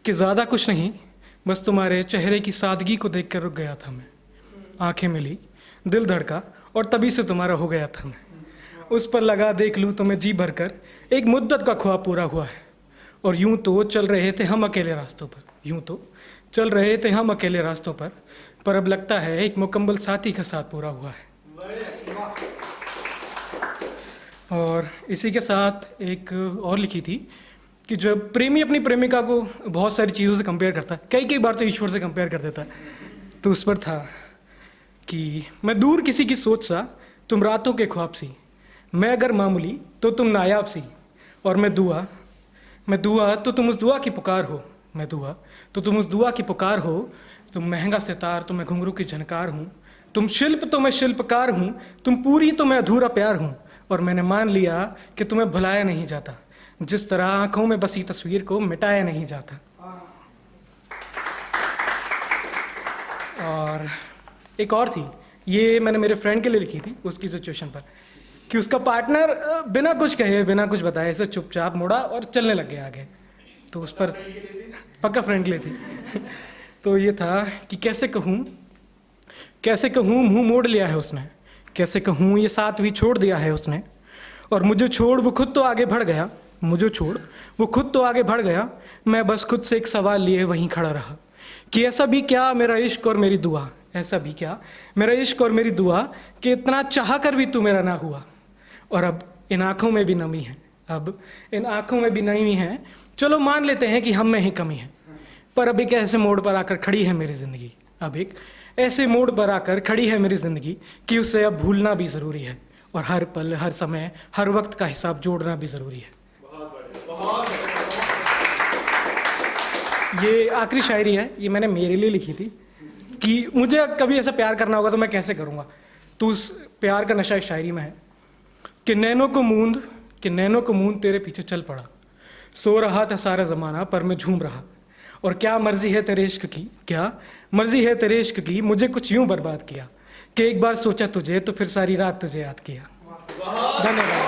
कि ज़्यादा कुछ नहीं, बस तुम्हारे चेहरे की सादगी को देख कर रुक गया था मैं। आंखें मिली, दिल धड़का और तभी से तुम्हारा हो गया था मैं। उस पर लगा देख लूँ तुम्हें जी भर कर, एक मुद्दत का ख्वाब पूरा हुआ है। और यूं तो चल रहे थे हम अकेले रास्तों पर, यूं तो चल रहे थे हम अकेले रास्तों पर अब लगता है एक मुकम्मल साथी का साथ पूरा हुआ है। और इसी के साथ एक और लिखी थी कि जब प्रेमी अपनी प्रेमिका को बहुत सारी चीज़ों से कंपेयर करता है, कई बार तो ईश्वर से कंपेयर कर देता है, तो उस पर था कि मैं दूर किसी की सोच सा, तुम रातों के ख्वाब सी, मैं अगर मामूली तो तुम नायाब सी, और मैं दुआ तो तुम उस दुआ की पुकार हो, मैं दुआ तो तुम उस दुआ की पुकार हो, तुम महंगा सितार तो मैं घुंघरू की झनकार हूँ, तुम शिल्प तो मैं शिल्पकार हूँ, तुम पूरी तो मैं अधूरा प्यार हूँ, और मैंने मान लिया कि तुम्हें भुलाया नहीं जाता, जिस तरह आंखों में बसी तस्वीर को मिटाया नहीं जाता। और एक और थी, ये मैंने मेरे फ्रेंड के लिए लिखी थी, उसकी सिचुएशन पर, कि उसका पार्टनर बिना कुछ कहे बिना कुछ बताए ऐसे चुपचाप मुड़ा और चलने लग गया आगे। तो उस पर पक्का फ्रेंड के लिए थी। तो ये था कि कैसे कहूँ मुंह मोड़ लिया है उसने, कैसे कहूँ ये साथ भी छोड़ दिया है उसने, और मुझे छोड़ वो खुद तो आगे बढ़ गया, मुझे छोड़ वो खुद तो आगे बढ़ गया, मैं बस खुद से एक सवाल लिए वहीं खड़ा रहा कि ऐसा भी क्या मेरा इश्क और मेरी दुआ, ऐसा भी क्या मेरा इश्क और मेरी दुआ कि इतना चाह कर भी तू मेरा ना हुआ। और अब इन आँखों में भी नमी है, अब इन आँखों में भी नमी है, चलो मान लेते हैं कि हम में ही कमी है, पर अब एक ऐसे मोड़ पर आकर खड़ी है मेरी ज़िंदगी, अब एक ऐसे मोड़ पर आकर खड़ी है मेरी ज़िंदगी कि उसे अब भूलना भी ज़रूरी है, और हर पल हर समय हर वक्त का हिसाब जोड़ना भी ज़रूरी है। ये आखिरी शायरी है, ये मैंने मेरे लिए लिखी थी कि मुझे कभी ऐसा प्यार करना होगा तो मैं कैसे करूँगा। तो उस प्यार का नशा इस शायरी में है कि नैनों को मूंद तेरे पीछे चल पड़ा, सो रहा था सारा ज़माना पर मैं झूम रहा, और क्या मर्जी है तेरे इश्क की, क्या मर्जी है तेरे इश्क की, मुझे कुछ यूं बर्बाद किया कि एक बार सोचा तुझे तो फिर सारी रात तुझे याद किया। धन्यवाद।